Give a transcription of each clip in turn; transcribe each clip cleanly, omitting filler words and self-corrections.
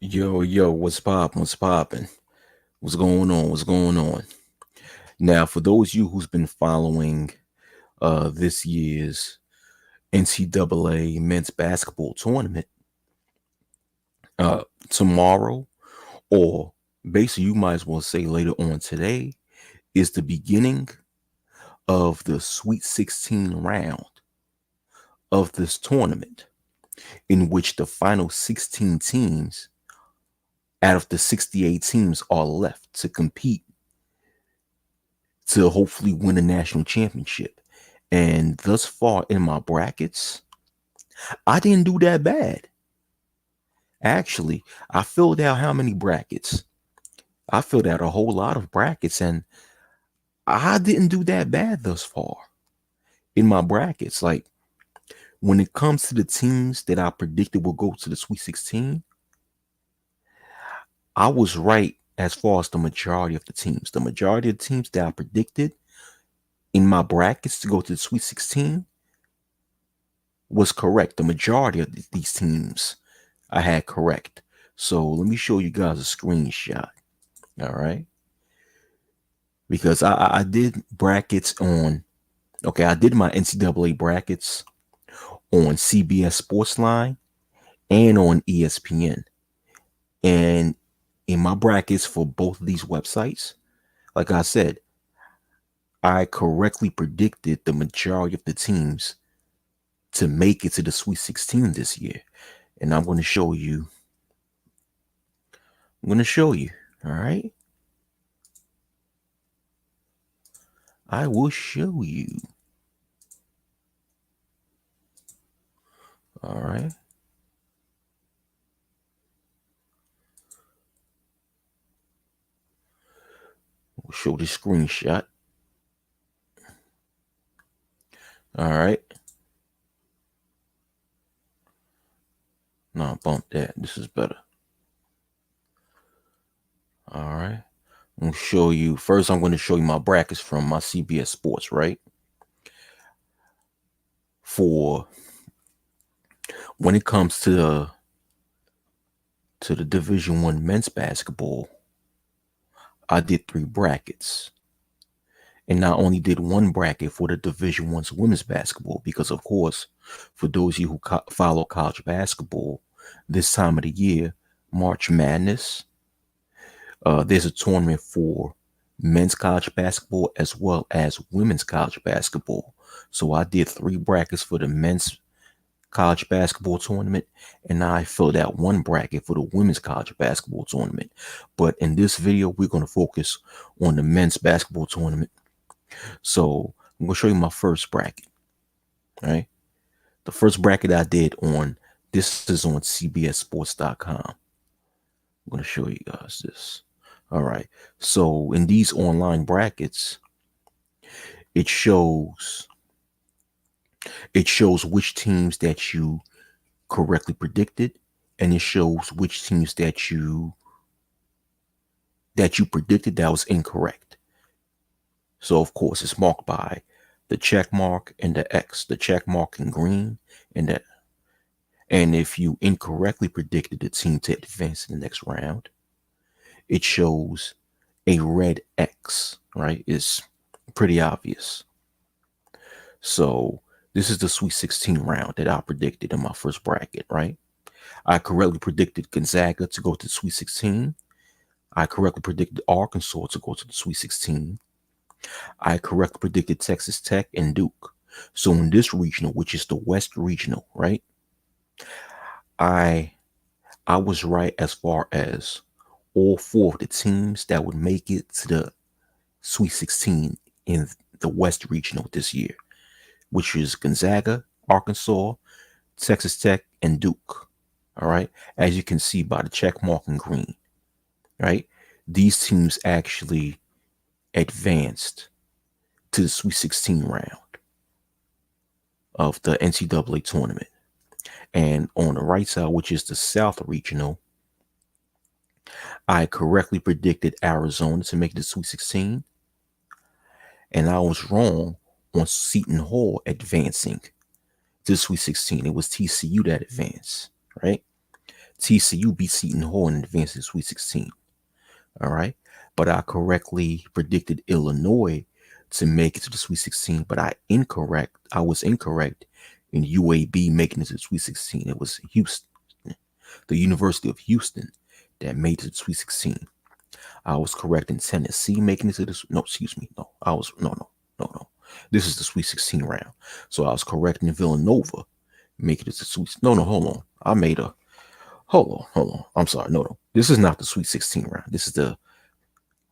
Yo, what's poppin'? What's poppin'? What's going on? What's going on? Now, for those of you who's been following this year's NCAA men's basketball tournament, tomorrow, or basically you might as well say later on today, is the beginning of the Sweet 16 round of this tournament, in which the final 16 teams out of the 68 teams are left to compete to hopefully win a national championship. And thus far in my brackets, I didn't do that bad. Actually, I filled out how many brackets? I filled out a whole lot of brackets, and I didn't do that bad thus far in my brackets. Like, when it comes to the teams that I predicted will go to the Sweet 16, I was right as far as the majority of the teams. The majority of the teams that I predicted in my brackets to go to the Sweet 16 was correct. The majority of these teams I had correct. So let me show you guys a screenshot. All right. Because I did brackets on, I did my NCAA brackets on CBS Sportsline and on ESPN. And in my brackets for both of these websites, like I said, I correctly predicted the majority of the teams to make it to the Sweet 16 this year. And I'm going to show you. All right. I will show you. All right. We'll show the screenshot. All right. No, bump that. This is better. All right. I'm going to show you. First, I'm going to show you my brackets from my CBS Sports, right? For when it comes to the Division I men's basketball, I did 3 brackets. And I only did 1 bracket for the Division I's women's basketball because, of course, for those of you who follow college basketball, this time of the year, March Madness, there's a tournament for men's college basketball as well as women's college basketball. So I did 3 brackets for the men's college basketball tournament, and I filled out 1 bracket for the women's college basketball tournament. But in this video, we're going to focus on the men's basketball tournament. So I'm going to show you my first bracket. All right. The first bracket I did this is on CBSSports.com. I'm going to show you guys this. All right. So in these online brackets, it shows which teams that you correctly predicted, and it shows which teams that you predicted that was incorrect. So of course it's marked by the check mark and the X, the check mark in green and if you incorrectly predicted the team to advance in the next round, it shows a red X, right? It's pretty obvious. So this is the Sweet 16 round that I predicted in my first bracket, right? I correctly predicted Gonzaga to go to the Sweet 16. I correctly predicted Arkansas to go to the Sweet 16. I correctly predicted Texas Tech and Duke. So in this regional, which is the West Regional, right? I was right as far as all 4 of the teams that would make it to the Sweet 16 in the West Regional this year, which is Gonzaga, Arkansas, Texas Tech, and Duke. All right. As you can see by the check mark in green, right? These teams actually advanced to the Sweet 16 round of the NCAA tournament. And on the right side, which is the South Regional, I correctly predicted Arizona to make the Sweet 16. And I was wrong on Seton Hall advancing to the Sweet 16. It was TCU that advanced, right? TCU beat Seton Hall and advanced to the Sweet 16. All right. But I correctly predicted Illinois to make it to the Sweet 16, but I was incorrect in UAB making it to the Sweet 16. It was Houston, the University of Houston, that made it to the Sweet 16. I was correct in Tennessee making it to the no. This is the Sweet 16 round. So I was correct in Villanova making it to the Sweet. Hold on. I made a hold on. I'm sorry. No. This is not the Sweet 16 round. This is the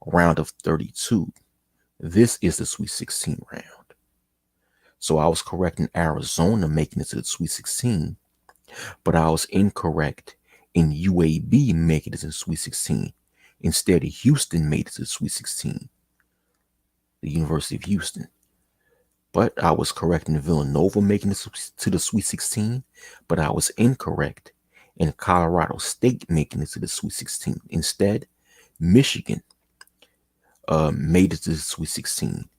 round of 32. This is the Sweet 16 round. So I was correct in Arizona making it to the Sweet 16, but I was incorrect in UAB making it to the Sweet 16. Instead, Houston made it to the Sweet 16, the University of Houston. But I was correct in Villanova making it to the Sweet 16, but I was incorrect in Colorado State making it to the Sweet 16. Instead, Michigan made it to the Sweet 16.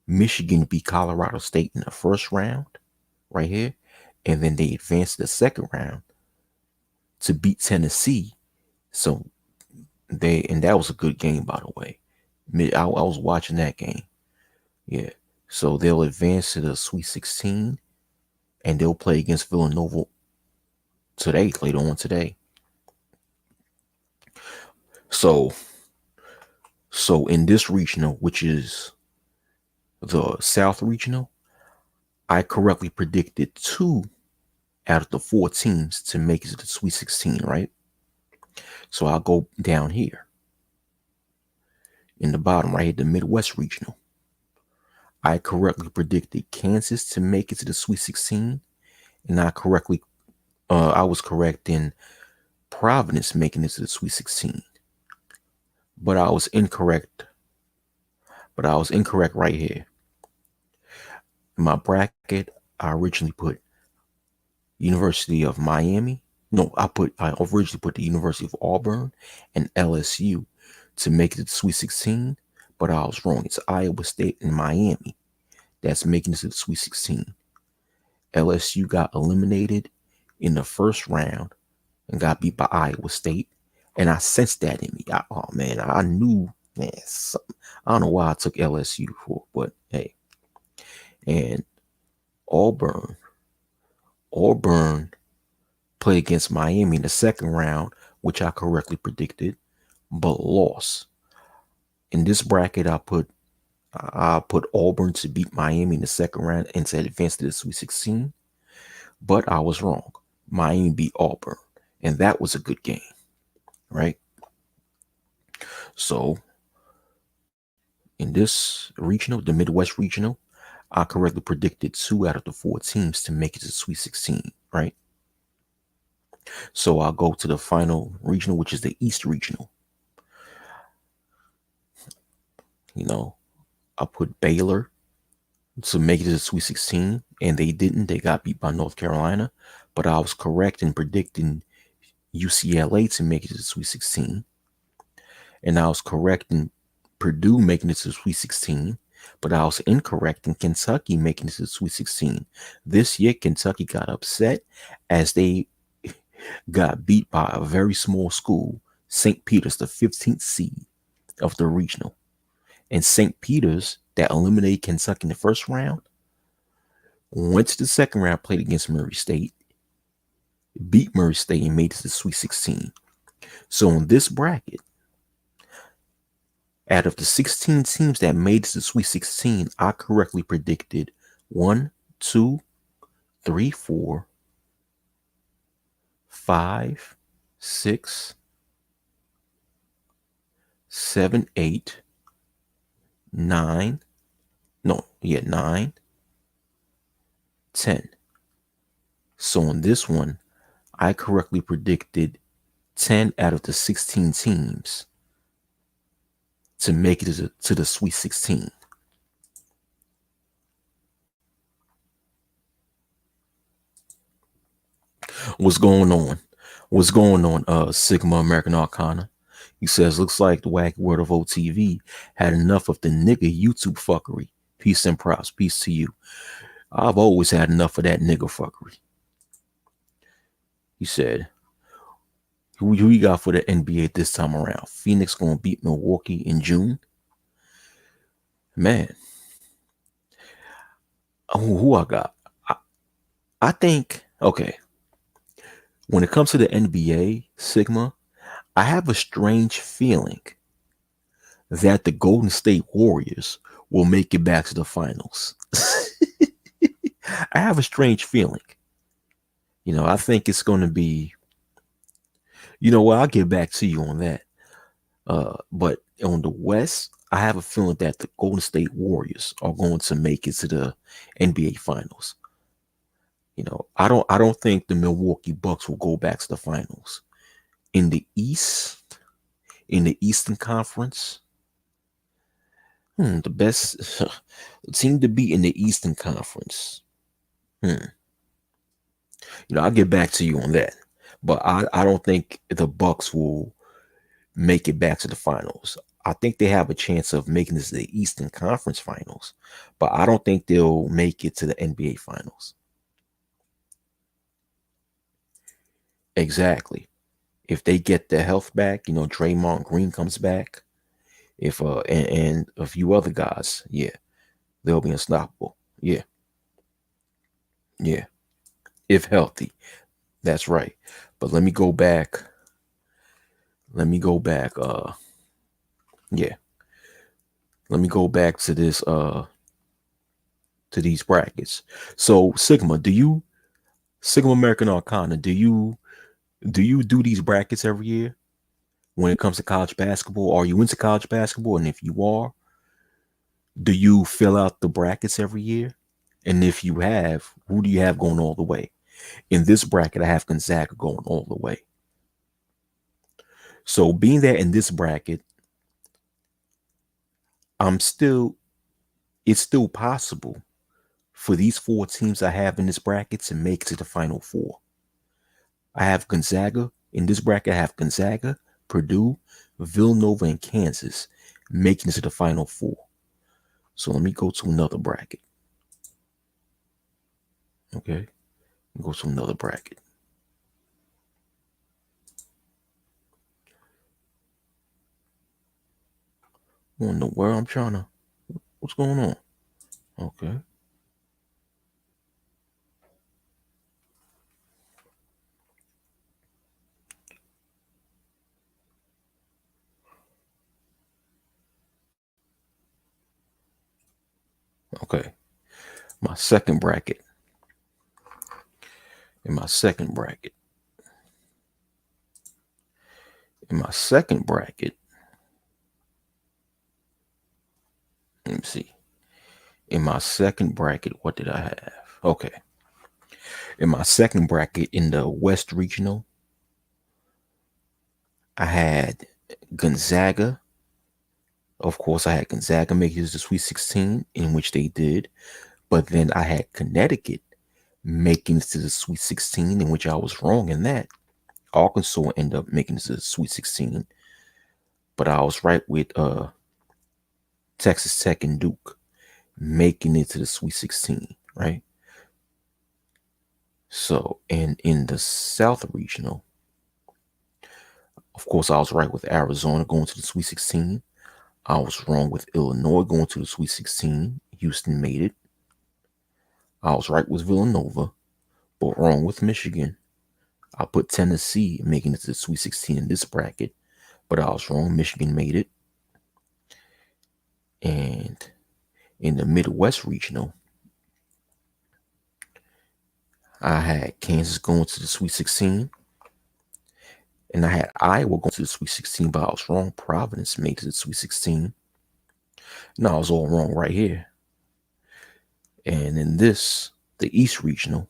Michigan beat Colorado State in the first round, right here, and then they advanced to the second round to beat Tennessee. So that was a good game, by the way. I was watching that game. Yeah. So they'll advance to the Sweet 16, and they'll play against Villanova later on today. So in this regional, which is the South Regional, I correctly predicted 2 out of the 4 teams to make it to the Sweet 16, right? So I'll go down here in the bottom right here, the Midwest Regional. I correctly predicted Kansas to make it to the Sweet 16, and I was correct in Providence making it to the Sweet 16. But I was incorrect right here. In my bracket, I originally put University of Miami. No, I originally put the University of Auburn and LSU to make it to the Sweet 16, but I was wrong. It's Iowa State and Miami that's making it to the Sweet 16. LSU got eliminated in the first round and got beat by Iowa State, and I sensed that in me. I knew, man, I don't know why I took LSU for, but hey. And Auburn played against Miami in the second round, which I correctly predicted, but lost. In this bracket, I put Auburn to beat Miami in the second round and to advance to the Sweet 16, but I was wrong. Miami beat Auburn, and that was a good game, right? So in this regional, the Midwest Regional, I correctly predicted 2 out of the 4 teams to make it to the Sweet 16, right? So I'll go to the final regional, which is the East Regional. I put Baylor to make it to the Sweet 16, and they didn't. They got beat by North Carolina, but I was correct in predicting UCLA to make it to the Sweet 16, and I was correct in Purdue making it to the Sweet 16, but I was incorrect in Kentucky making it to the Sweet 16. This year, Kentucky got upset as they got beat by a very small school, St. Peter's, the 15th seed of the regional. And St. Peter's, that eliminated Kentucky in the first round, went to the second round, played against Murray State, beat Murray State, and made it to the Sweet 16. So in this bracket, out of the 16 teams that made it to the Sweet 16, I correctly predicted 1, 2, 3, 4, 5, 6, 7, 8, 9, 10. So on this one, I correctly predicted 10 out of the 16 teams to make it to the Sweet 16. What's going on? Sigma American Arcana. He says, looks like the Wacky World of OTV had enough of the nigga YouTube fuckery. Peace and props. Peace to you. I've always had enough of that nigga fuckery. He said, Who you got for the NBA this time around? Phoenix gonna beat Milwaukee in June? Man, who I got? I, I think, okay, when it comes to the NBA, Sigma, I have a strange feeling that the Golden State Warriors will make it back to the finals. I have a strange feeling. I think it's going to be, I'll get back to you on that. But on the West, I have a feeling that the Golden State Warriors are going to make it to the NBA Finals. I don't think the Milwaukee Bucks will go back to the finals. In the East, in the Eastern Conference, the best team to beat in the Eastern Conference. I'll get back to you on that. But I don't think the Bucks will make it back to the finals. I think they have a chance of making this to the Eastern Conference Finals, but I don't think they'll make it to the NBA Finals. Exactly. If they get their health back, Draymond Green comes back, if and a few other guys, yeah, they'll be unstoppable. Yeah, yeah, if healthy. That's right. But let me go back. Yeah. Let me go back to this to these brackets. So Sigma American Arcana, do you do these brackets every year when it comes to college basketball? Are you into college basketball? And if you are, do you fill out the brackets every year? And if you have, who do you have going all the way? In this bracket, I have Gonzaga going all the way. So being that in this bracket, it's still possible for these four teams I have in this bracket to make it to the Final Four. I have Gonzaga. In this bracket, I have Gonzaga, Purdue, Villanova, and Kansas making it to the Final Four. So let me go to another bracket. Okay. Go to another bracket. I don't know where I'm trying to. What's going on? Okay. Okay. My second bracket. In my second bracket. Let me see. In my second bracket, what did I have? Okay. In my second bracket in the West Regional, I had Gonzaga. Of course, I had Gonzaga make it to the Sweet 16, in which they did. But then I had Connecticut making it to the Sweet 16, in which I was wrong in that. Arkansas ended up making it to the Sweet 16. But I was right with Texas Tech and Duke making it to the Sweet 16, right? So, and in the South Regional, of course, I was right with Arizona going to the Sweet 16. I was wrong with Illinois going to the Sweet 16. Houston made it. I was right with Villanova, but wrong with Michigan. I put Tennessee making it to the Sweet 16 in this bracket, but I was wrong. Michigan made it. And in the Midwest Regional, I had Kansas going to the Sweet 16. And I had Iowa going to the Sweet 16, but I was wrong. Providence made it to the Sweet 16. No, I was all wrong right here. And in this, the East Regional,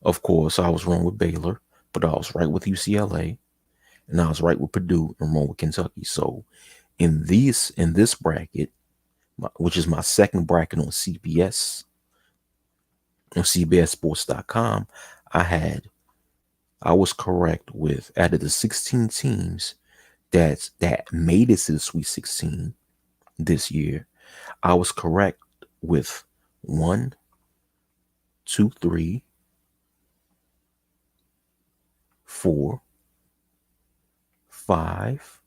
of course, I was wrong with Baylor, but I was right with UCLA. And I was right with Purdue and wrong with Kentucky. So in this bracket, which is my second bracket on CBSSports.com, I was correct with, out of the 16 teams that made it to the Sweet 16 this year, I was correct with 1, 2, 3, 4, 5,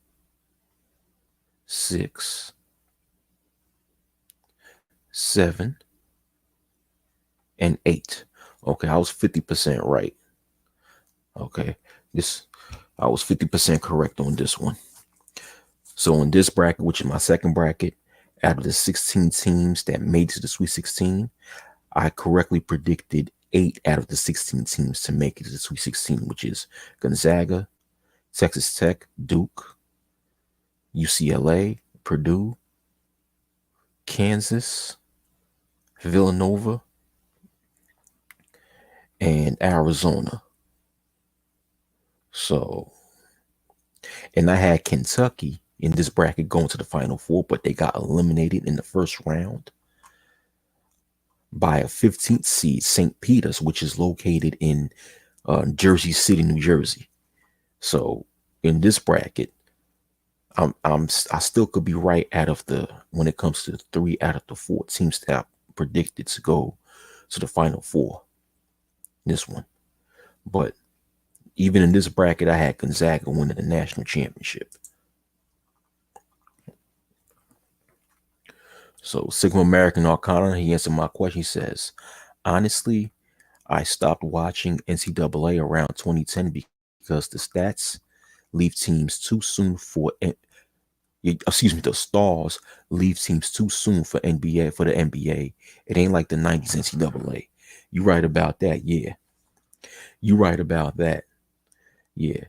6, 7, and 8. Okay, I was 50% right. Okay, I was 50% correct on this one. So in this bracket, which is my second bracket, out of the 16 teams that made it to the Sweet 16, I correctly predicted 8 out of the 16 teams to make it to the Sweet 16, which is Gonzaga, Texas Tech, Duke, UCLA, Purdue, Kansas, Villanova, and Arizona. So, and I had Kentucky in this bracket going to the Final Four, but they got eliminated in the first round by a 15th seed, St. Peter's, which is located in Jersey City, New Jersey. So in this bracket, I still could be right when it comes to 3 out of the 4 teams that I predicted to go to the Final Four. This one, but even in this bracket, I had Gonzaga winning the national championship. So Sigma American Arcana, he answered my question. He says, honestly, I stopped watching NCAA around 2010 because the stats leave teams too soon the stars leave teams too soon for the NBA. It ain't like the 90s NCAA. You right about that, yeah. You right about that. Yeah.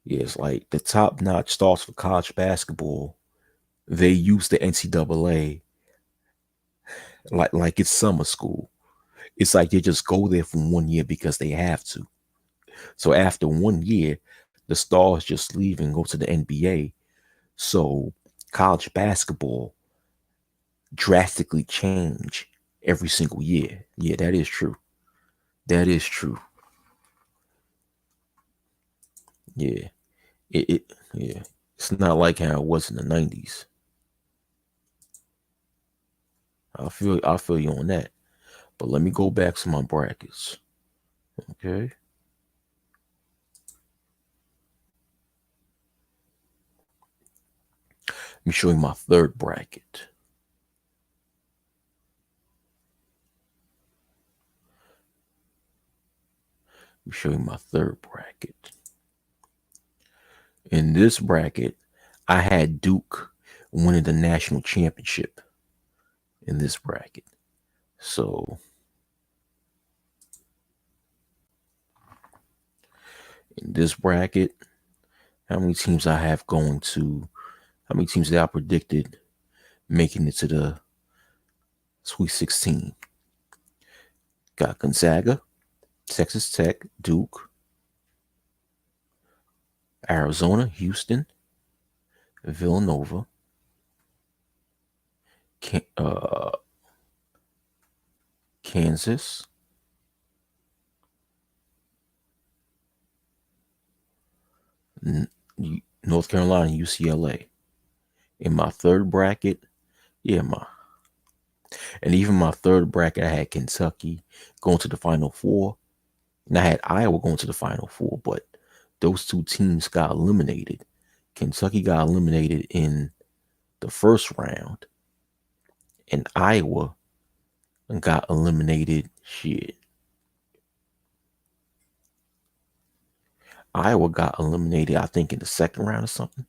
Yeah, it's like the top-notch stars for college basketball, they use the NCAA like it's summer school. It's like they just go there for 1 year because they have to. So after 1 year, the stars just leave and go to the NBA. So college basketball drastically change every single year. Yeah, that is true. That is true. Yeah. Yeah. It's not like how it was in the 90s. I feel you on that. But let me go back to my brackets. Okay. Let me show you my third bracket. Let me show you my third bracket. In this bracket, I had Duke winning the national championship in this bracket. So in this bracket, how many teams I have how many teams that I predicted making it to the Sweet 16? Got Gonzaga, Texas Tech, Duke, Arizona, Houston, Villanova, Kansas, North Carolina, UCLA. In my third bracket, and even my third bracket, I had Kentucky going to the Final Four, and I had Iowa going to the Final Four, but those 2 teams got eliminated. Kentucky got eliminated in the first round, and Iowa got eliminated. Iowa got eliminated, I think, in the second round or something.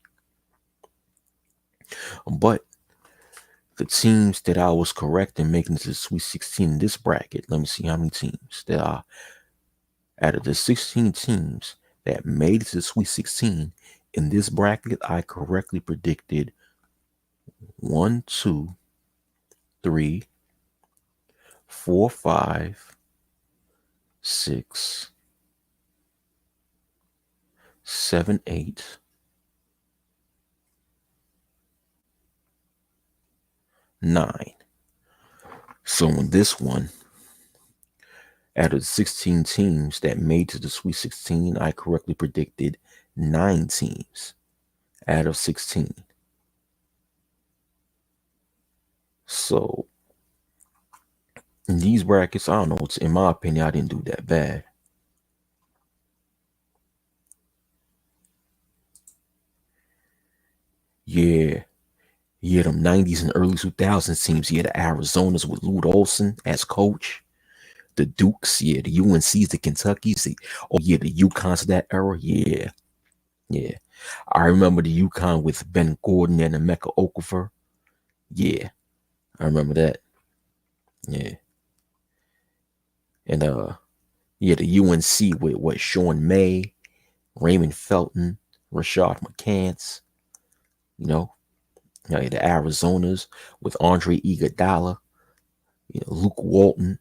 But the teams that I was correct in making it to the Sweet 16 in this bracket, let me see how many teams that are out of the 16 teams that made it to the Sweet 16 in this bracket. I correctly predicted 1, 2, 3, 4, 5, 6, 7, 8, 9. So in this one, out of the 16 teams that made to the Sweet 16, I correctly predicted 9 teams out of 16. So in these brackets, I don't know, in my opinion, I didn't do that bad. Yeah. Yeah, them 90s and early 2000s teams. Yeah, the Arizonas with Lute Olson as coach. The Dukes, yeah, the UNCs, the Kentuckys. Oh, yeah, the UConns of that era. Yeah, yeah. I remember the UConn with Ben Gordon and Emeka Okafor. Yeah, I remember that. Yeah. And yeah, the UNC with what Sean May, Raymond Felton, Rashad McCants, you know, yeah, the Arizonas with Andre Iguodala, Luke Walton.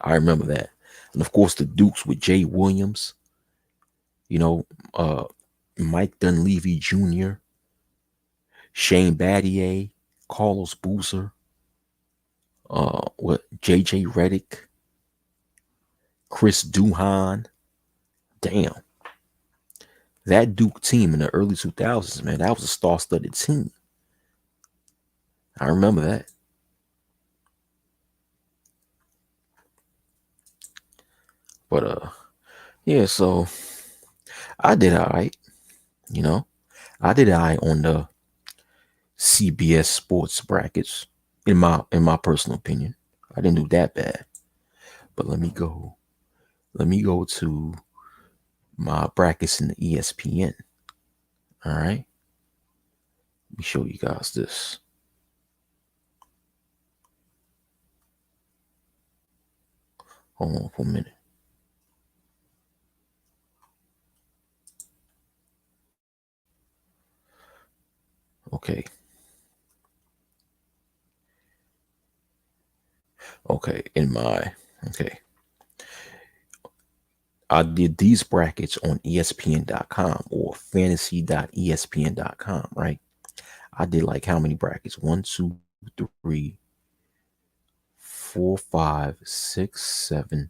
I remember that. And of course the Dukes with Jay Williams, you know, uh Mike Dunleavy Jr., Shane Battier, Carlos Boozer, what JJ Redick, Chris Duhon. Damn. That Duke team in the early 2000s, man, that was a star-studded team. I remember that. But yeah, so I did all right, you know. I did all right on the CBS sports brackets, in my personal opinion. I didn't do that bad. But let me go. Let me go to my brackets in the ESPN. All right. Let me show you guys this. Hold on for a minute. Okay. Okay. Okay. I did these brackets on ESPN.com or fantasy.espn.com, right? I did like how many brackets? 1, 2, 3, 4, 5, 6, 7,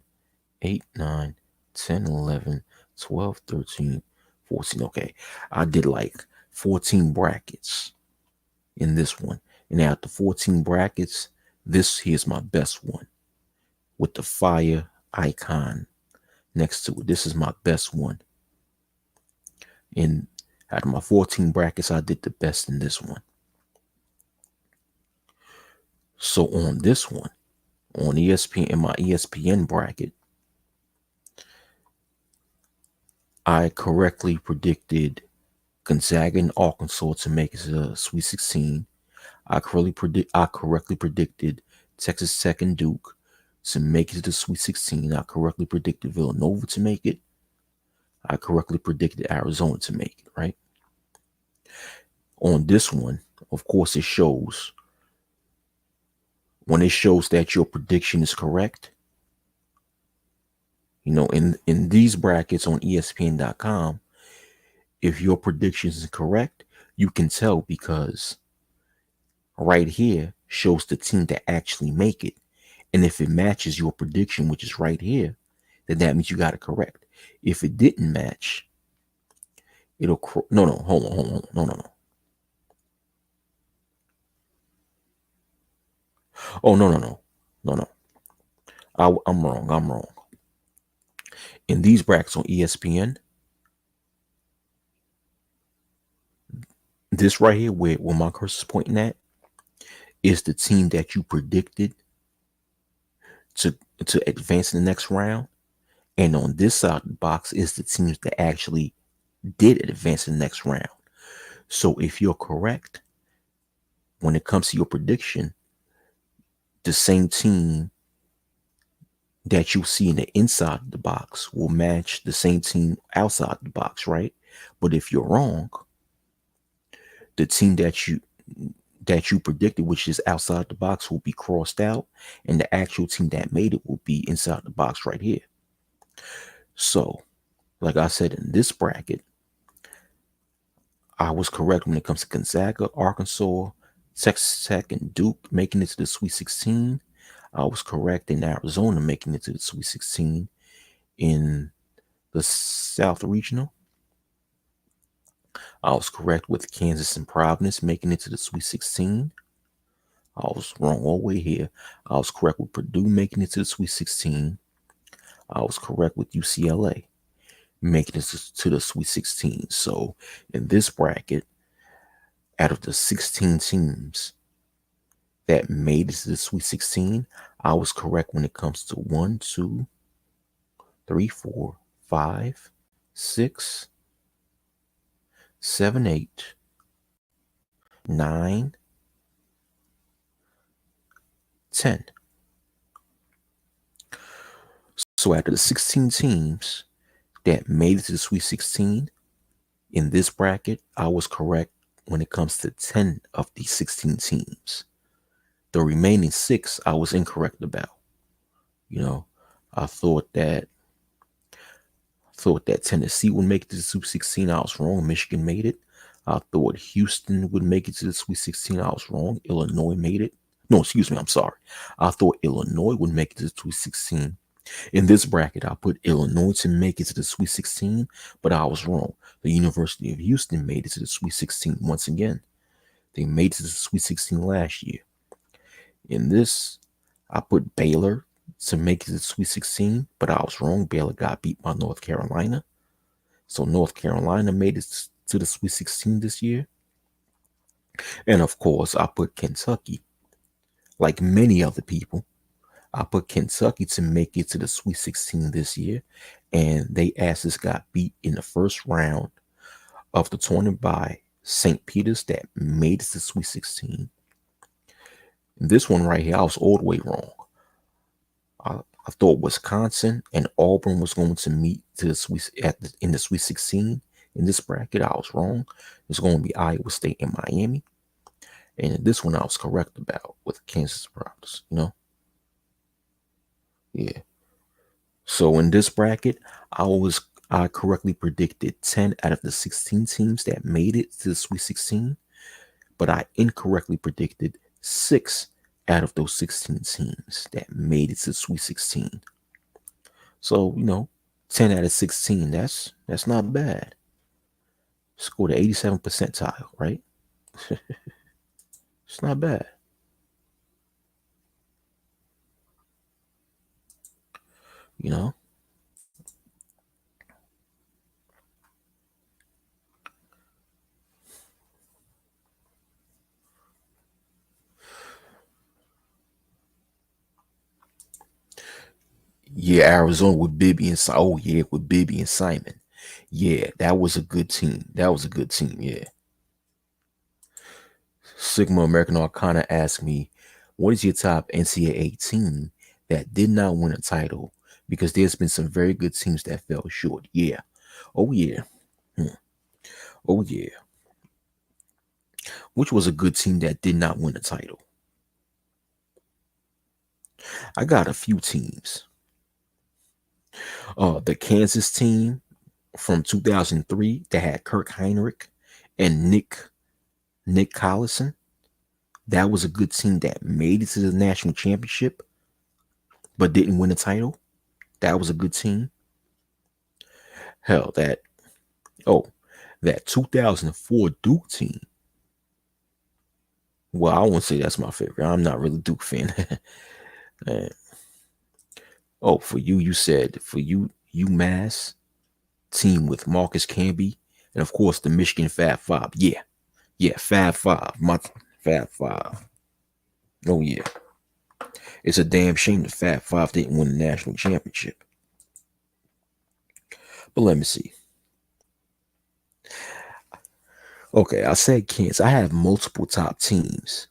8, 9, 10, 11, 12, 13, 14. Okay. I did like 14 brackets in this one. And out the 14 brackets, this here's my best one with the fire icon next to it. This is my best one. And out of my 14 brackets, I did the best in this one. So on this one, on ESPN, in my ESPN bracket, I correctly predicted Gonzaga and Arkansas to make it to the Sweet 16. I correctly predicted Texas Tech and Duke to make it to the Sweet 16. I correctly predicted Villanova to make it. I correctly predicted Arizona to make it, right? On this one, of course, it shows when it shows that your prediction is correct. In these brackets on ESPN.com, if your prediction is correct, you can tell because right here shows the team that actually make it. And if it matches your prediction, which is right here, then that means you got it correct. If it didn't match, no, hold on, no. Oh, no. I'm wrong. In these brackets on ESPN, this right here, where my cursor's pointing at, is the team that you predicted to advance in the next round. And on this side of the box is the teams that actually did advance in the next round. So if you're correct, when it comes to your prediction, the same team that you see in the inside of the box will match the same team outside the box, right? But if you're wrong, the team that you predicted, which is outside the box, will be crossed out, and the actual team that made it will be inside the box right here. So, like I said, in this bracket, I was correct when it comes to Gonzaga, Arkansas, Texas Tech, and Duke making it to the Sweet 16. I was correct in Arizona making it to the Sweet 16 in the South Regional. I was correct with Kansas and Providence making it to the Sweet 16. I was wrong all the way here. I was correct with Purdue making it to the Sweet 16. I was correct with UCLA making it to the Sweet 16. So in this bracket, out of the 16 teams that made it to the Sweet 16, I was correct when it comes to 1, 2, 3, 4, 5, 6, 7, 8, 9, 10. So after the 16 teams that made it to the Sweet 16 in this bracket, I was correct when it comes to 10 of these 16 teams. The remaining 6 I was incorrect about. I thought that Tennessee would make it to the Sweet 16. I was wrong. Michigan made it. I thought Houston would make it to the Sweet 16. I was wrong. Illinois made it. No, excuse me. I'm sorry. I thought Illinois would make it to the Sweet 16. In this bracket, I put Illinois to make it to the Sweet 16, but I was wrong. The University of Houston made it to the Sweet 16 once again. They made it to the Sweet 16 last year. In this, I put Baylor to make it to the Sweet 16, but I was wrong. Baylor got beat by North Carolina. So North Carolina made it to the Sweet 16 this year. And of course, I put Kentucky. Like many other people, I put Kentucky to make it to the Sweet 16 this year. And they asses got beat in the first round of the tournament by St. Peter's that made it to the Sweet 16. This one right here, I was all the way wrong. I thought Wisconsin and Auburn was going to meet to the in the Sweet 16. In this bracket, I was wrong. It's going to be Iowa State and Miami. And this one I was correct about with Kansas Providence, Yeah. So in this bracket, I correctly predicted 10 out of the 16 teams that made it to the Sweet 16, but I incorrectly predicted 6 out of those 16 teams that made it to the Sweet 16. So, 10 out of 16, that's not bad. Scored the 87th percentile, right? It's not bad. Yeah, Arizona with Bibby and with Bibby and Simon. Yeah, that was a good team. Yeah. Sigma American Arcana asked me, what is your top NCAA team that did not win a title? Because there's been some very good teams that fell short. Yeah. Oh, yeah. Oh, yeah. Which was a good team that did not win a title? I got a few teams. The Kansas team from 2003 that had Kirk Heinrich and Nick Collison. That was a good team that made it to the national championship but didn't win a title. That was a good team. Hell, that 2004 Duke team. Well, I won't say that's my favorite. I'm not really a Duke fan. For you said for UMass team with Marcus Camby and of course the Michigan Fab Five. Yeah, Fab Five. My Fab Five. Oh yeah. It's a damn shame the Fab Five didn't win the national championship. But let me see. Okay, I said Kansas. I have multiple top teams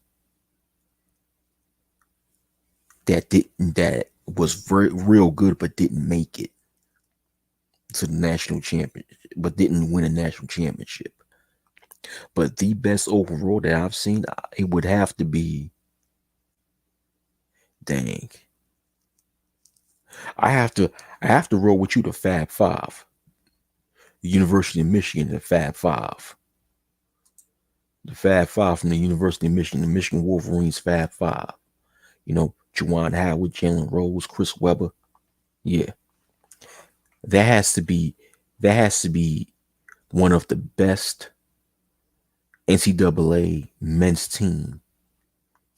that was real good but didn't make it to the national championship, but didn't win a national championship. But the best overall that I've seen, it would have to be, dang. I have to roll with you the Fab Five. The University of Michigan, the Fab Five. The Fab Five from the University of Michigan, the Michigan Wolverines Fab Five. Juwan Howard, Jalen Rose, Chris Webber. Yeah. That has to be one of the best NCAA men's team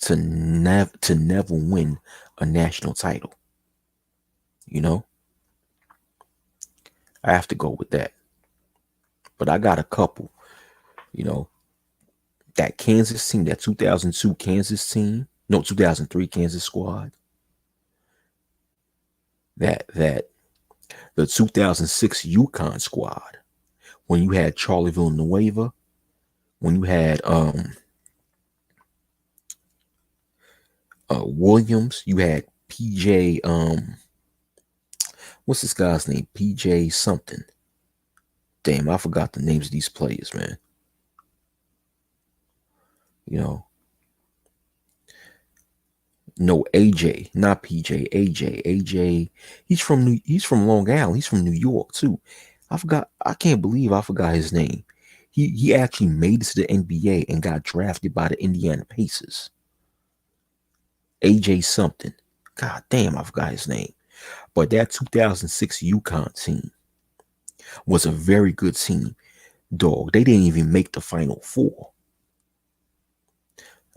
to never win a national title. I have to go with that. But I got a couple, that Kansas team, that 2002 Kansas team, no, 2003 Kansas squad, that the 2006 Yukon squad, when you had Charlie Villanueva, when you had Williams, you had PJ what's this guy's name? PJ something. Damn, I forgot the names of these players, man. You know. No, AJ, not PJ, AJ. AJ, he's from Long Island. He's from New York too. I can't believe I forgot his name. He actually made it to the NBA and got drafted by the Indiana Pacers. AJ something. God damn, I forgot his name. But that 2006 Yukon team was a very good team. Dog, they didn't even make the Final Four.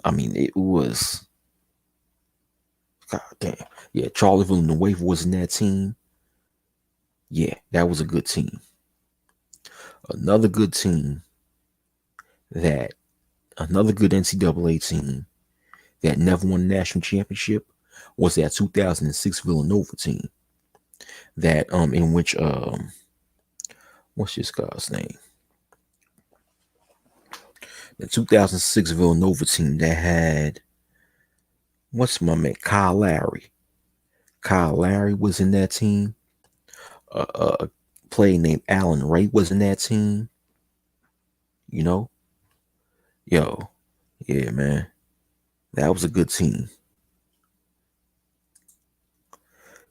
I mean, it was... God damn. Yeah, Charlie Villanueva was in that team. Yeah, that was a good team. Another good team another good NCAA team that never won a national championship was that 2006 Villanova team. That in which what's this guy's name? The 2006 Villanova team that had, what's my man? Kyle Lowry. Kyle Lowry was in that team. A player named Alan Ray was in that team. You know? Yo, yeah, man. That was a good team.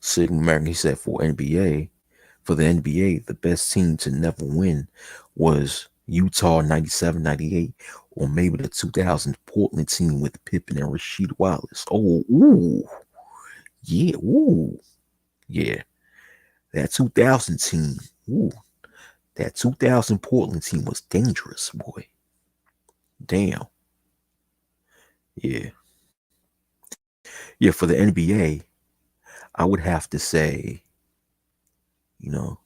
Sigma American, he said for the NBA, the best team to never win was Utah 97-98, or maybe the 2000 Portland team with Pippen and Rasheed Wallace. Oh, ooh. Yeah, ooh. Yeah. That 2000 team, ooh. That 2000 Portland team was dangerous, boy. Damn. Yeah. Yeah, for the NBA, I would have to say, you know,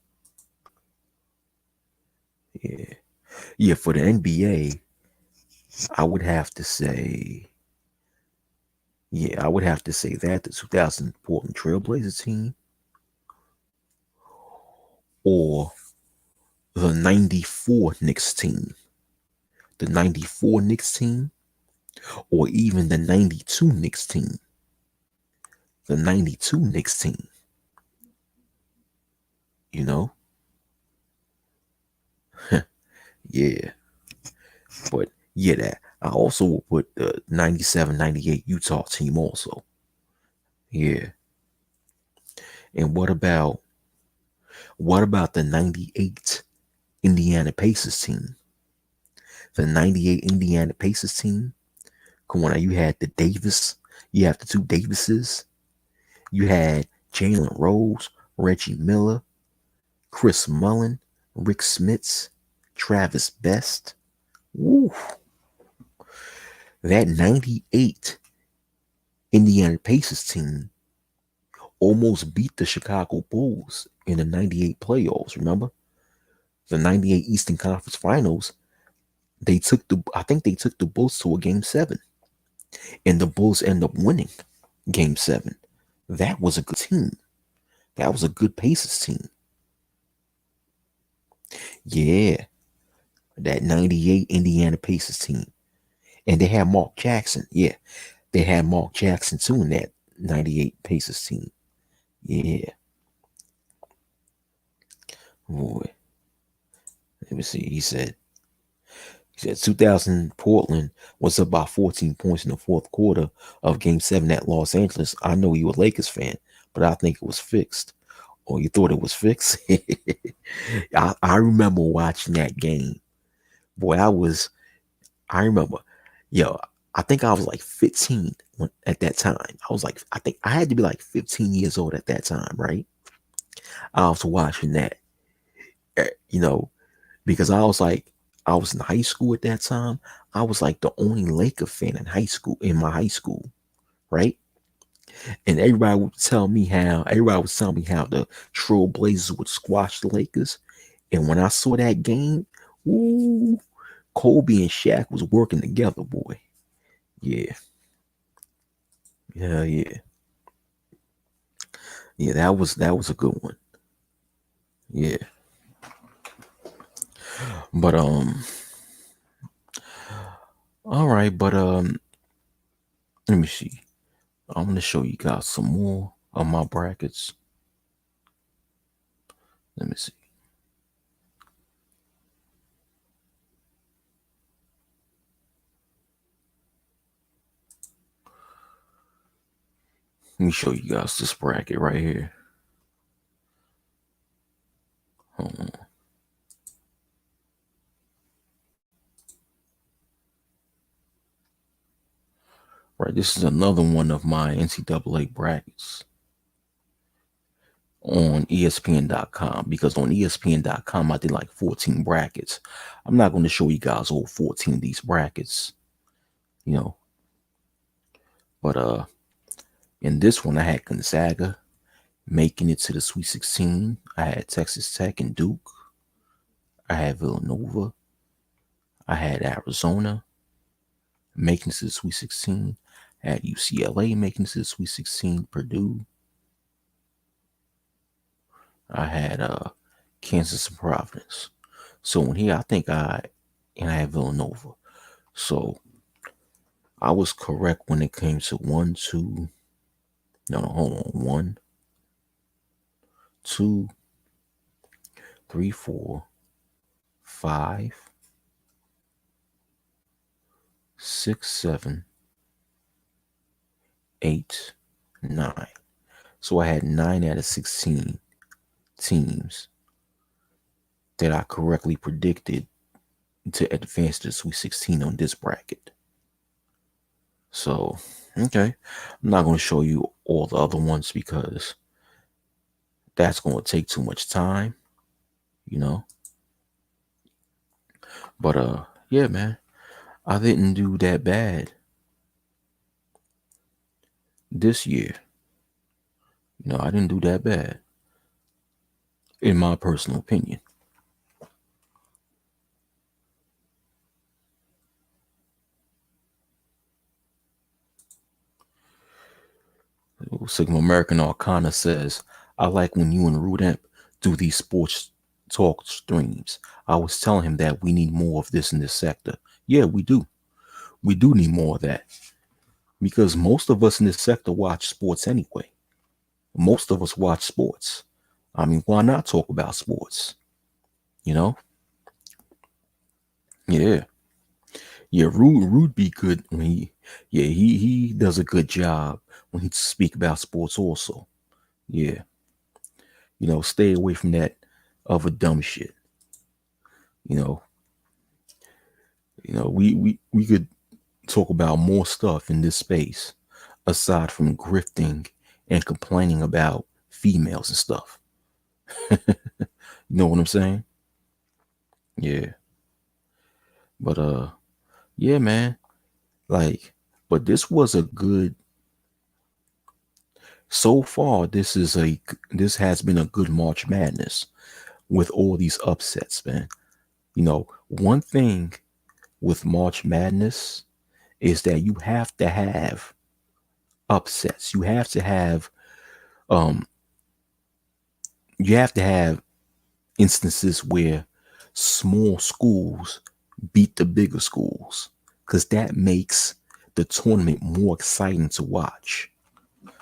yeah. Yeah, for the NBA, I would have to say, that the 2000 Portland Trailblazers team, or the 94 Knicks team. The 94 Knicks team, or even the 92 Knicks team. The 92 Knicks team. You know? Yeah. But yeah, that I also will put the 97-98 Utah team also. Yeah. And what about the 98 Indiana Pacers team? The 98 Indiana Pacers team. Come on now, you had the two Davises. You had Jalen Rose, Reggie Miller, Chris Mullin, Rick Smits, Travis Best. Woo. That 98 Indiana Pacers team almost beat the Chicago Bulls in the 98 playoffs, remember? The 98 Eastern Conference Finals, I think they took the Bulls to a game 7. And the Bulls end up winning game 7. That was a good team. That was a good Pacers team. Yeah. That 98 Indiana Pacers team. And they had Mark Jackson. Yeah. They had Mark Jackson too in that 98 Pacers team. Yeah. Boy. Let me see. He said 2000 Portland was up by 14 points in the fourth quarter of game 7 at Los Angeles. I know you're a Lakers fan, but I think it was fixed. Or you thought it was fixed? I remember watching that game. Boy, I remember, I think I was like 15 at that time. I think I had to be like 15 years old at that time, right? I was watching that, because I was in high school at that time. I was like the only Laker fan in my high school, right? And everybody was telling me how the Trailblazers would squash the Lakers. And when I saw that game, ooh, Kobe and Shaq was working together, boy. Yeah. Yeah, yeah. Yeah, that was a good one. Yeah. But all right, but let me see. I'm gonna show you guys some more of my brackets. Let me see. Let me show you guys this bracket right here. Hold on. Right, this is another one of my NCAA brackets on ESPN.com, because on ESPN.com I did like 14 brackets. I'm not going to show you guys all 14 of these brackets, you know. But in this one I had Gonzaga making it to the Sweet 16. I had Texas Tech and Duke. I had Villanova. I had Arizona making it to the Sweet 16. I had UCLA making it to the Sweet 16. Purdue. I had Kansas and Providence. So in here, I had Villanova. So I was correct when it came to 1, 2. No, hold on. 1, 2, 3, 4, 5, 6, 7, 8, 9. So I had 9 out of 16 teams that I correctly predicted to advance to the Sweet 16 on this bracket. So, okay. I'm not going to show you all the other ones because that's going to take too much time, you know. But yeah, man, I didn't do that bad this year. I didn't do that bad, in my personal opinion. Sigma American Arcana says, I like when you and Rudamp do these sports talk streams. I was telling him that we need more of this in this sector. Yeah, we do. We do need more of that. Because most of us in this sector watch sports anyway. Most of us watch sports. I mean, why not talk about sports? You know? Yeah. Yeah, Rude be good when he does a good job when he speak about sports also. Yeah. Stay away from that other dumb shit. You know, we could talk about more stuff in this space aside from grifting and complaining about females and stuff. You know what I'm saying? Yeah. But yeah, man. Like, but this was a good so far, this has been a good March Madness with all these upsets, man. One thing with March Madness is that you have to have upsets. Um you have to have instances where small schools beat the bigger schools, because that makes the tournament more exciting to watch.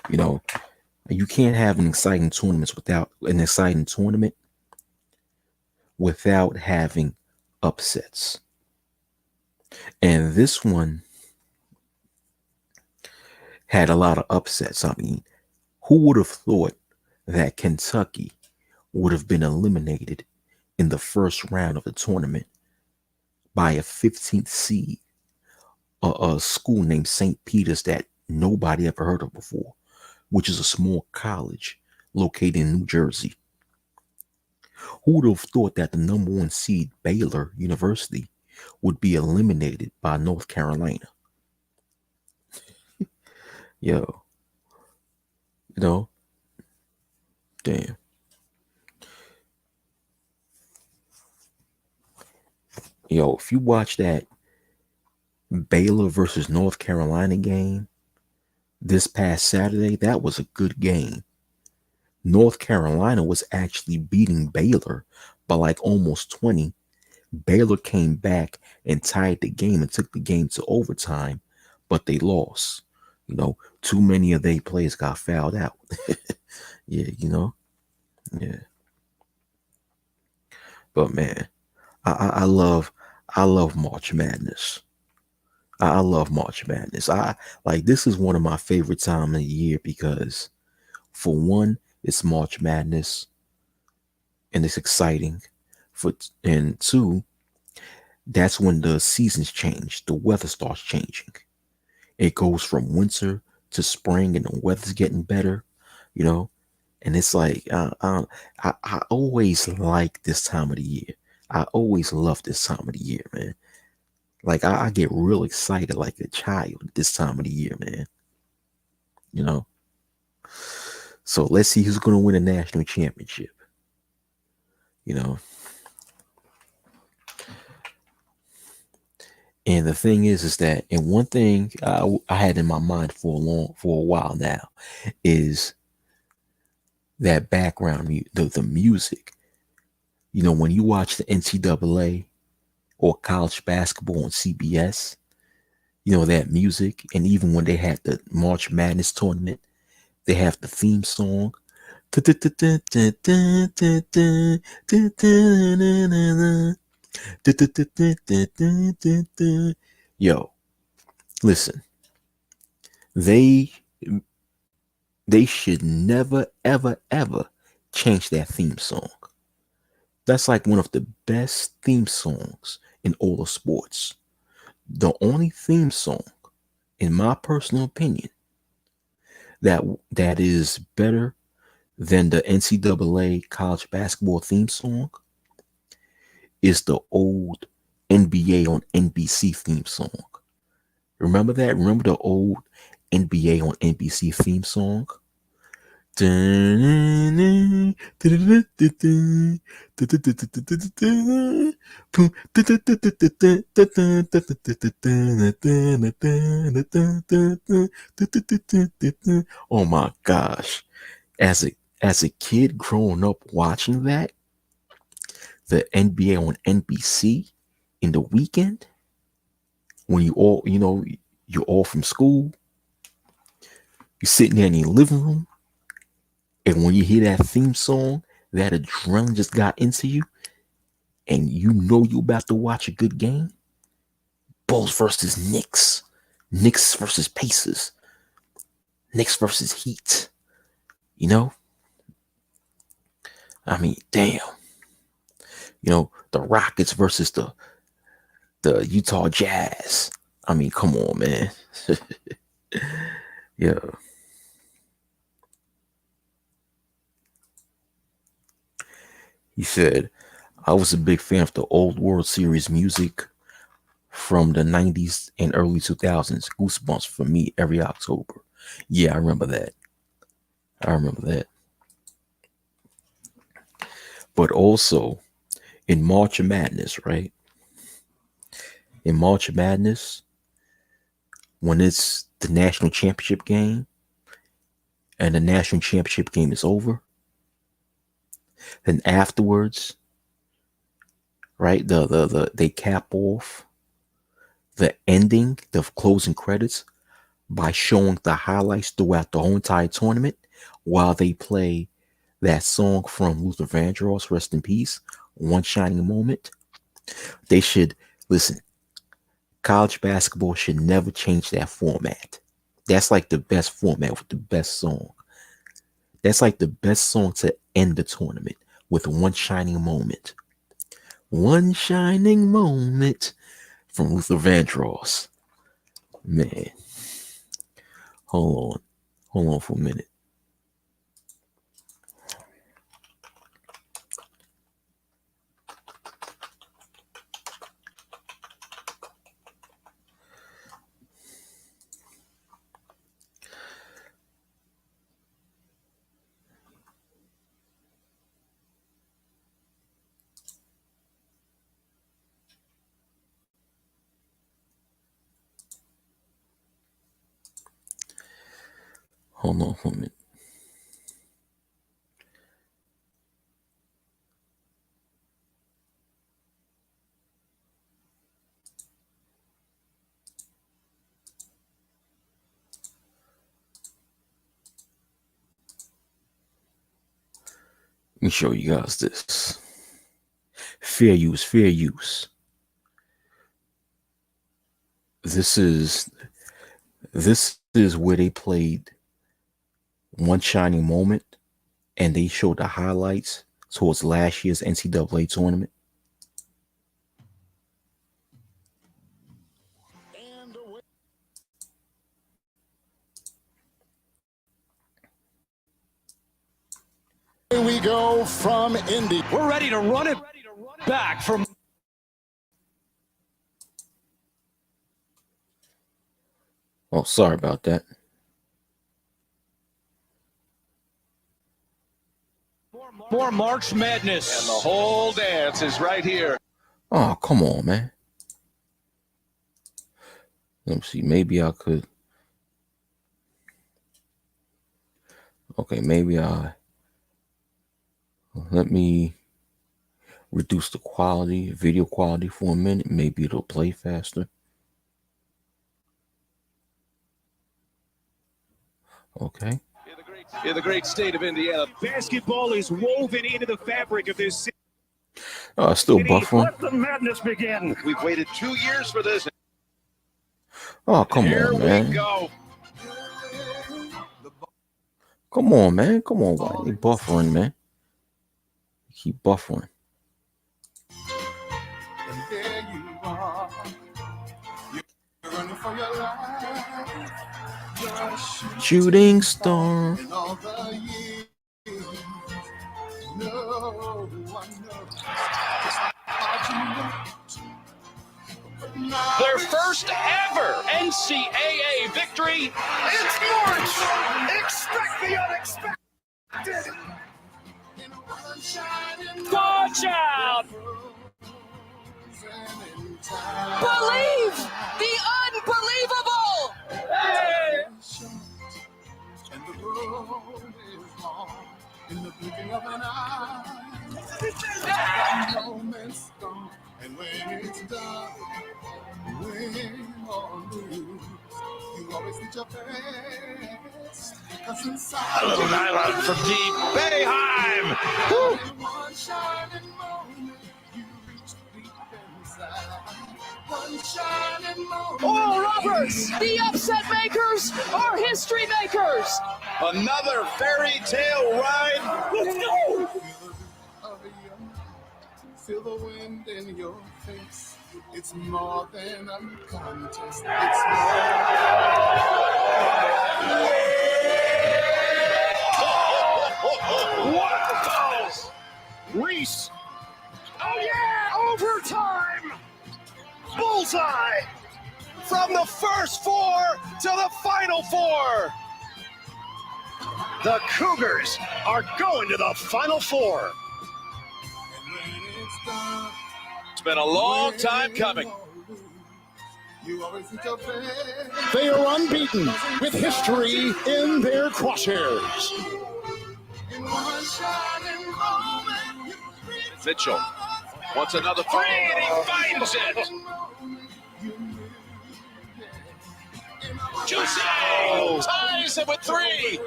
You know, you can't have an exciting tournament without having upsets. And this one had a lot of upsets. I mean, who would have thought that Kentucky would have been eliminated in the first round of the tournament by a 15th seed, a school named St. Peter's that nobody ever heard of before, which is a small college located in New Jersey? Who would have thought that the number 1 seed, Baylor University, would be eliminated by North Carolina? Yo, you know, damn. If you watch that Baylor versus North Carolina game this past Saturday, that was a good game. North Carolina was actually beating Baylor by like almost 20. Baylor came back and tied the game and took the game to overtime, but they lost. Too many of their players got fouled out. Yeah, yeah. But man, I love March Madness. I love March Madness. I like this is one of my favorite time of the year because for one, it's March Madness and it's exciting. And two, that's when the seasons change. The weather starts changing. It goes from winter to spring, and the weather's getting better. You know, and it's like I always like this time of the year. I always love this time of the year, man. Like I get real excited like a child this time of the year, man. You know. So let's see who's gonna win a national championship. You know. And the thing is that, and one thing I had in my mind for a while now, is that background, the music. When you watch the NCAA or college basketball on CBS, that music, and even when they had the March Madness tournament, they have the theme song. Yo, listen, they they should never, ever, ever change that theme song. That's like one of the best theme songs in all of sports. The only theme song, in my personal opinion, that is better than the NCAA college basketball theme song is the old NBA on NBC theme song. Remember that? Remember the old NBA on NBC theme song? Oh my gosh. As a kid growing up watching that, the NBA on NBC in the weekend, when you're all from school, you're sitting there in your living room, and when you hear that theme song, that adrenaline just got into you, and you're about to watch a good game. Bulls versus Knicks. Knicks versus Pacers. Knicks versus Heat. I mean, damn. The Rockets versus the Utah Jazz. I mean, come on, man. Yeah. He said, I was a big fan of the old World Series music from the 90s and early 2000s. Goosebumps for me every October. Yeah, I remember that. But also in March Madness, right? In March Madness, when it's the national championship game and the national championship game is over, then afterwards, right, they cap off the ending, the closing credits, by showing the highlights throughout the whole entire tournament while they play that song from Luther Vandross, rest in peace, One Shining Moment. They should, listen, college basketball should never change that format. That's like the best format with the best song. That's like the best song to end the tournament, with One Shining Moment. One Shining Moment from Luther Vandross. Man, hold on. Hold on for a minute. Hold on for a minute. Let me show you guys this. Fair use, fair use. This is where they played One Shining Moment, and they showed the highlights towards last year's NCAA tournament. Here we go from Indy. We're ready to run it back from. Oh, sorry about that. More March Madness. And the whole dance is right here. Oh, come on, man. Let me see. Maybe I could. Okay, maybe let me reduce the quality, video quality for a minute. Maybe it'll play faster. Okay. In the great state of Indiana, Basketball is woven into the fabric of this city. Oh, it's still buffering. Let the madness begin. we've waited 2 years for this. Oh, come Here on, man. we go. Come on, man. Come on. Why are you buffering, man? You keep buffering. And there you are. You're running for your life. Shooting star. In all the years, no one knows how to look. Their first ever NCAA victory. It's March! Expect the unexpected! Watch out! Believe the unbelievable! Hey! And the road is long in the blinking of an eye. The moment's gone, and when it's done, win or lose, you always need your best. 'Cause inside A little nylon from deep. Bayheim! Woo! in one shining moment, you reach deep inside. One shining moment. Oral Roberts, the upset makers are history makers. Another fairy tale ride. Let's go! Feel the wind in your face. It's more than a contest. It's What fouls! Reese! Oh yeah! Overtime! Bullseye! From the first four to the final four. The Cougars are going to the Final Four. And when it's done, It's been a long time coming. you always need your best. They are unbeaten with history in their crosshairs. In one shining moment, you reach Mitchell wants another three, and he finds it. Jusay ties it with three.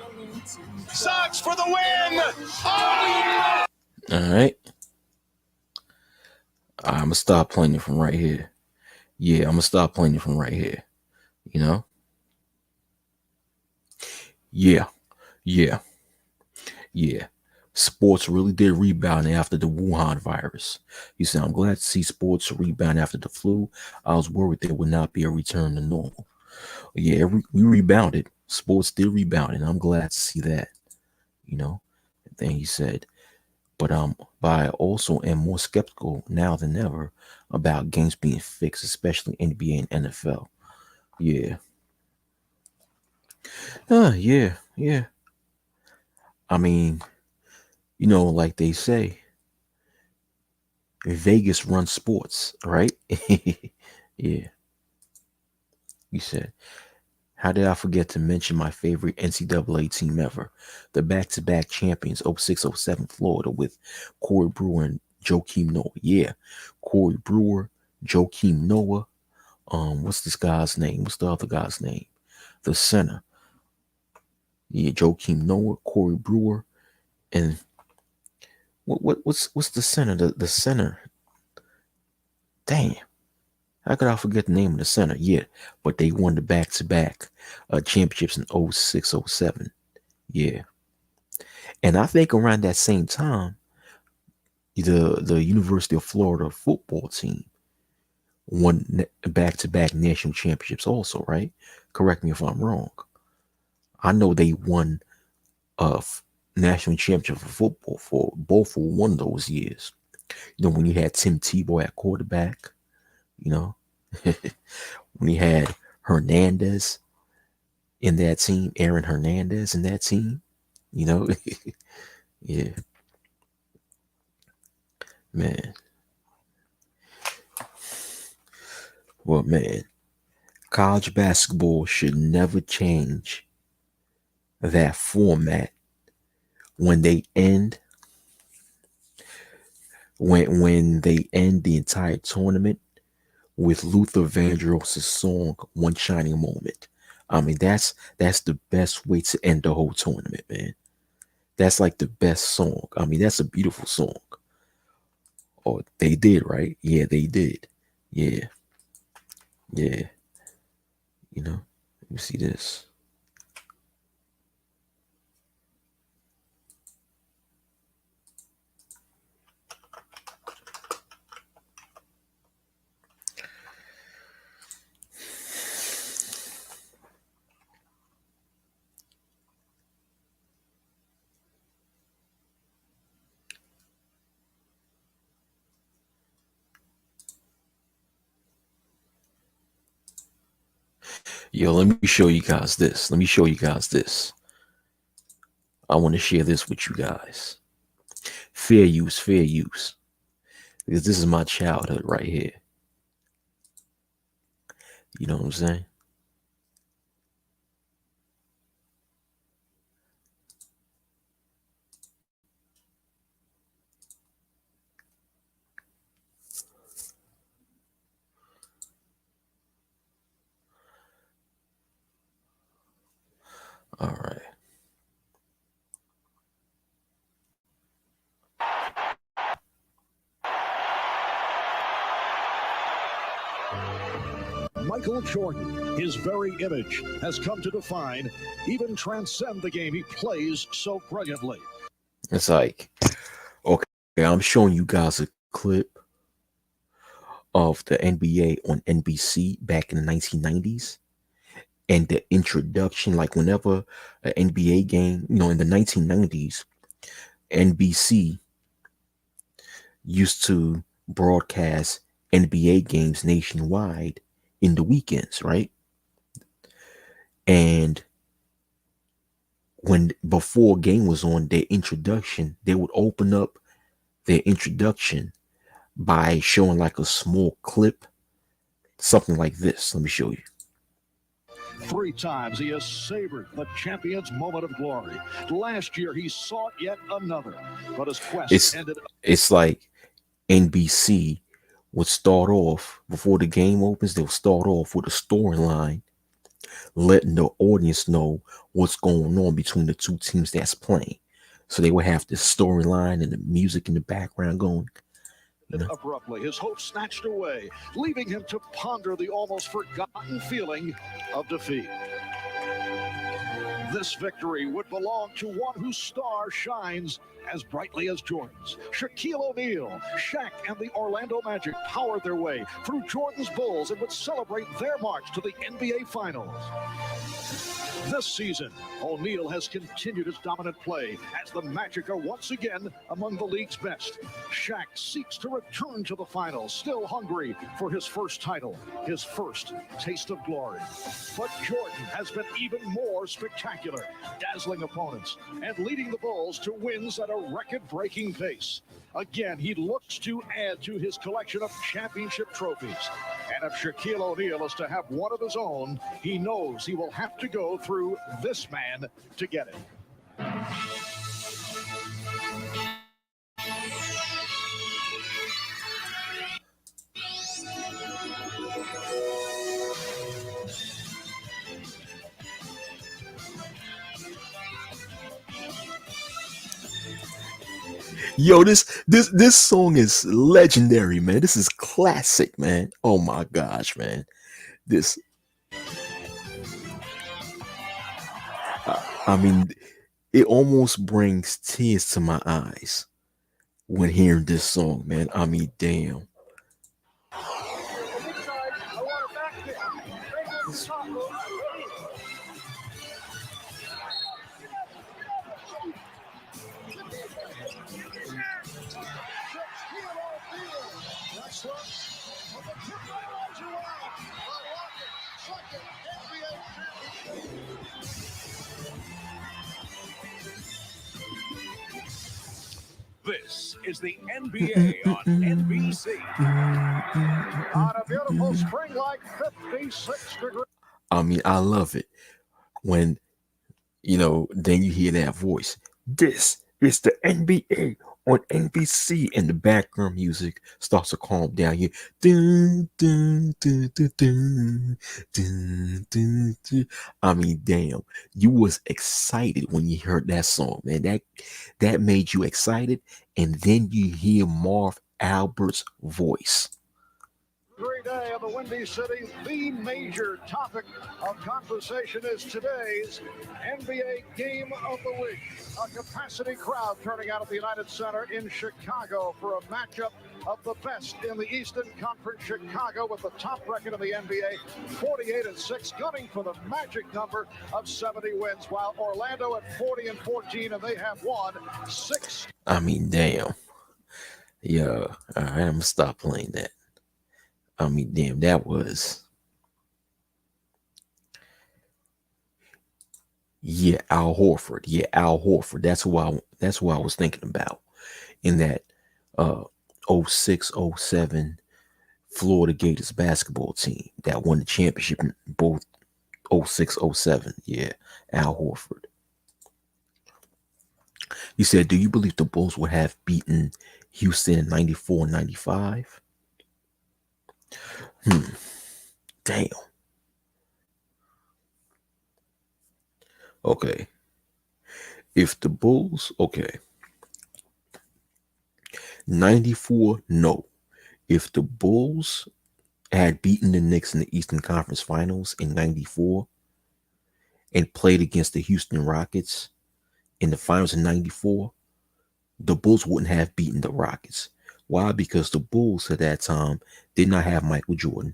Sox for the win. Oh, All right. I'm gonna stop playing it from right here. Yeah, I'm gonna stop playing it from right here. You know? Yeah. Sports really did rebound after the Wuhan virus. He said, I'm glad to see sports rebound after the flu. I was worried there would not be a return to normal. Yeah, we rebounded. Sports did rebound, and I'm glad to see that. You know? And then he said, but I also am more skeptical now than ever about games being fixed, especially NBA and NFL. Yeah. Yeah. I mean, you know, like they say, Vegas runs sports, right? Yeah. He said, How did I forget to mention my favorite NCAA team ever? The back-to-back champions, 06-07 Florida with Corey Brewer and Joakim Noah. Yeah, Corey Brewer, Joakim Noah. What's this guy's name? What's the other guy's name? The center. Yeah, Joakim Noah, Corey Brewer, and what's the center? The center. Damn. How could I forget the name of the center? Yeah, but they won the back-to-back championships in 06-07. Yeah. And I think around that same time, the University of Florida football team won back-to-back national championships also, right? Correct me if I'm wrong. I know they won a national championship for football for both for one of those years. You know, when you had Tim Tebow at quarterback, you know, when he had Hernandez in that team, Aaron Hernandez in that team, you know, yeah, man. Well, man, college basketball should never change that format when they end when they end the entire tournament with Luther Vandross' song "One Shining Moment." I mean, that's the best way to end the whole tournament, man. That's like the best song. I mean, that's a beautiful song. Oh, they did, right? Yeah, they did. Yeah. Yeah. You know, let me see this. Yo, let me show you guys this. I want to share this with you guys. Fair use. Because this is my childhood right here. You know what I'm saying? All right. Michael Jordan, his very image, has come to define, even transcend the game he plays so brilliantly. It's like, okay, I'm showing you guys a clip of the NBA on NBC back in the 1990s. And the introduction, like whenever an NBA game, you know, in the 1990s, NBC used to broadcast NBA games nationwide in the weekends, right? And before a game was on, their introduction, they would open up their introduction by showing like a small clip, something like this. Let me show you. 3 times he has savored the champion's moment of glory. Last year he sought yet another, but his quest ended. It's like NBC would start off before the game opens. They'll start off with a storyline, letting the audience know what's going on between the two teams that's playing. So they would have this storyline and the music in the background going. Abruptly, his hope snatched away, leaving him to ponder the almost forgotten feeling of defeat. This victory would belong to one whose star shines as brightly as Jordan's. Shaquille O'Neal, Shaq, and the Orlando Magic powered their way through Jordan's Bulls and would celebrate their march to the NBA Finals. This season, O'Neal has continued his dominant play as the Magic are once again among the league's best. Shaq seeks to return to the finals, still hungry for his first title, his first taste of glory. But Jordan has been even more spectacular, dazzling opponents and leading the Bulls to wins at a record-breaking pace. Again, he looks to add to his collection of championship trophies. And if Shaquille O'Neal is to have one of his own, he knows he will have to go through this man to get it. Yo, this song is legendary, man. This is classic, man. Oh my gosh, man. This, I mean, it almost brings tears to my eyes when hearing this song, man. I mean, damn. This is the NBA on NBC. On a beautiful spring like 56 degrees. I mean, I love it when, then you hear that voice. This is the NBA on NBC, and the background music starts to calm down. You, dun, dun, dun, dun, dun, dun, dun, dun. I mean, damn, you was excited when you heard that song, man. That made you excited, and then you hear Marv Albert's voice. Great day of the Windy City. The major topic of conversation is today's NBA Game of the Week. A capacity crowd turning out at the United Center in Chicago for a matchup of the best in the Eastern Conference. Chicago with the top record in the NBA, 48-6, gunning for the magic number of 70 wins, while Orlando at 40-14, and they have won 6. I mean, damn. Yeah, all right, I'm gonna stop playing that. I mean, damn, that was. Yeah, Al Horford. Yeah, Al Horford. That's who I was thinking about in that 06-07 Florida Gators basketball team that won the championship in both 06-07. Yeah, Al Horford. He said, do you believe the Bulls would have beaten Houston in 94-95? Damn. Okay. If the Bulls, 94, no. If the Bulls had beaten the Knicks in the Eastern Conference Finals in 94 and played against the Houston Rockets in the finals in 94, the Bulls wouldn't have beaten the Rockets. Why? Because the Bulls at that time did not have Michael Jordan,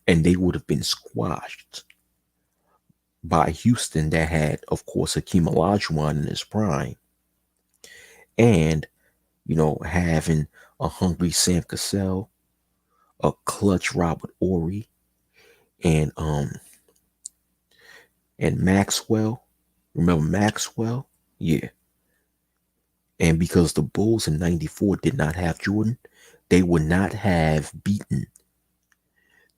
and they would have been squashed by Houston that had, of course, Hakeem Olajuwon in his prime, and, having a hungry Sam Cassell, a clutch Robert Horry, and Maxwell. Remember Maxwell? Yeah. And because the Bulls in 94 did not have Jordan, they would not have beaten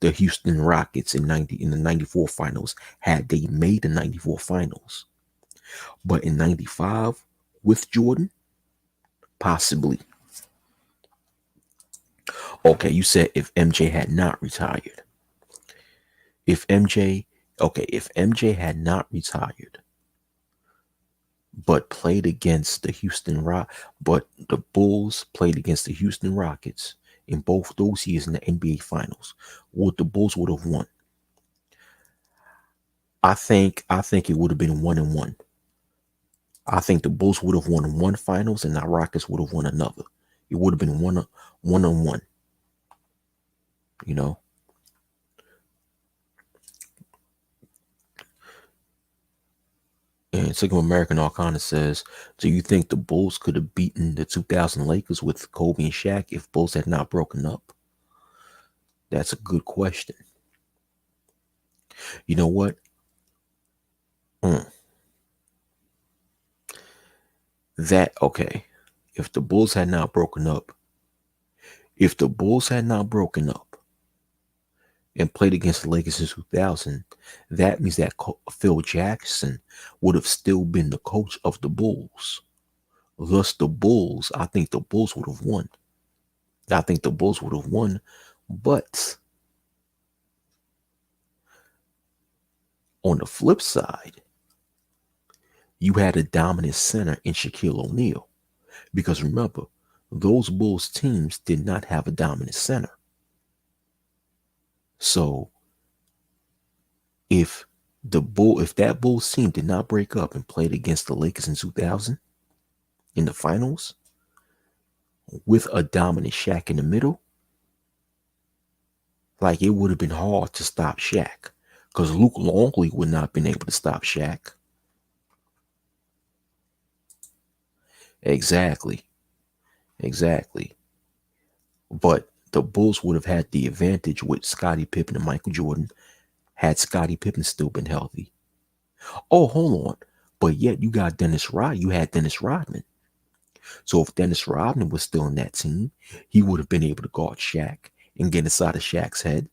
the Houston Rockets in the 94 finals had they made the 94 finals. But in 95 with Jordan, possibly. Okay, you said if MJ had not retired. If MJ had not retired, but played against the but the Bulls played against the Houston Rockets in both those years in the NBA Finals, the Bulls would have won. I think it would have been 1-1. I think the Bulls would have won one finals and the Rockets would have won another. It would have been 1-1. And Sigma American Arcana says, do you think the Bulls could have beaten the 2000 Lakers with Kobe and Shaq if Bulls had not broken up? That's a good question. You know what? Okay. If the Bulls had not broken up, and played against the Lakers in 2000, that means that Phil Jackson would have still been the coach of the Bulls. Thus, I think the Bulls would have won. But on the flip side, you had a dominant center in Shaquille O'Neal. Because remember, those Bulls teams did not have a dominant center. So if that Bulls team did not break up and played against the Lakers in 2000 in the finals with a dominant Shaq in the middle, like, it would have been hard to stop Shaq, because Luke Longley would not have been able to stop Shaq. Exactly. But the Bulls would have had the advantage with Scottie Pippen and Michael Jordan had Scottie Pippen still been healthy. Oh, hold on. But yet you had Dennis Rodman. So if Dennis Rodman was still in that team, he would have been able to guard Shaq and get inside of Shaq's head.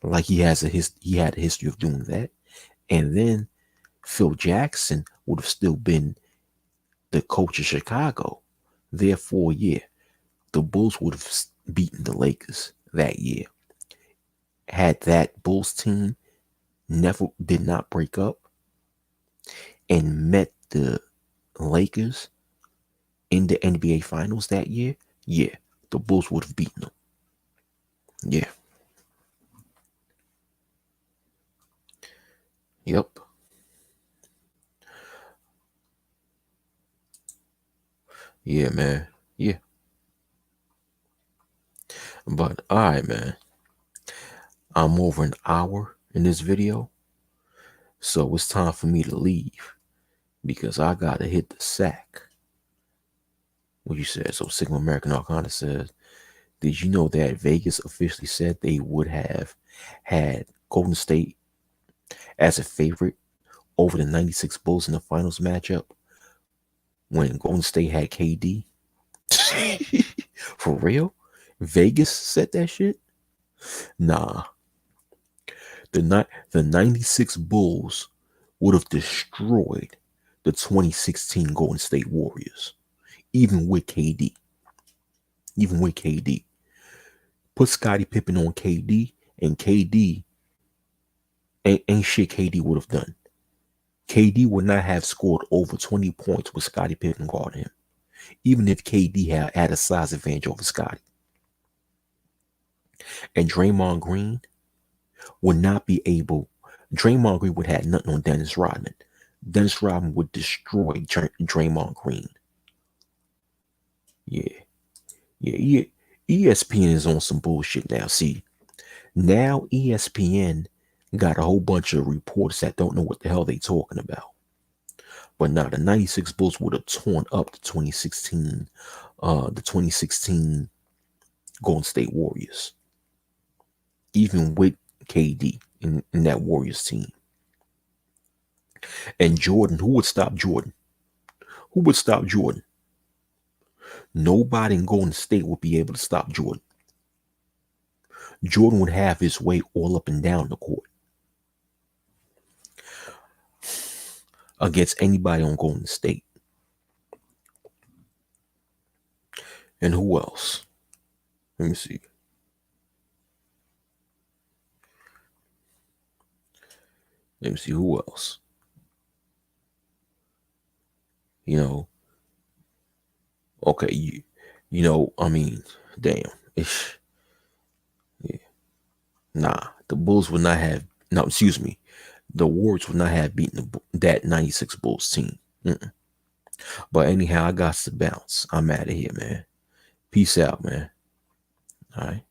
Like he had a history of doing that. And then Phil Jackson would have still been the coach of Chicago. Therefore, yeah, the Bulls would have beaten the Lakers that year. Had that Bulls team did not break up and met the Lakers in the NBA Finals that year, yeah, the Bulls would have beaten them. Yeah. Yep. Yeah, man. Yeah. But all right, man. I'm over an hour in this video, so it's time for me to leave because I gotta hit the sack. What you said? So Sigma American Arcana says, did you know that Vegas officially said they would have had Golden State as a favorite over the 96 Bulls in the finals matchup when Golden State had KD? For real? Vegas said that shit? Nah. The 96 Bulls would have destroyed the 2016 Golden State Warriors, even with KD. Put Scottie Pippen on KD, and KD ain't shit KD would have done. KD would not have scored over 20 points with Scottie Pippen guarding him, even if KD had a size advantage over Scottie. And Draymond Green would not be able. Draymond Green would have nothing on Dennis Rodman. Dennis Rodman would destroy Draymond Green. Yeah. ESPN is on some bullshit now. See, now ESPN got a whole bunch of reporters that don't know what the hell they talking about. But now the 96 Bulls would have torn up the 2016 Golden State Warriors, even with KD in that Warriors team. And Jordan, who would stop Jordan? Nobody in Golden State would be able to stop Jordan. Jordan would have his way all up and down the court against anybody on Golden State. And who else? Let me see. Who else. Okay, I mean, damn. Yeah. Nah, the Bulls would not have, no, excuse me. The Warriors would not have beaten that 96 Bulls team. But anyhow, I got to bounce. I'm out of here, man. Peace out, man. All right.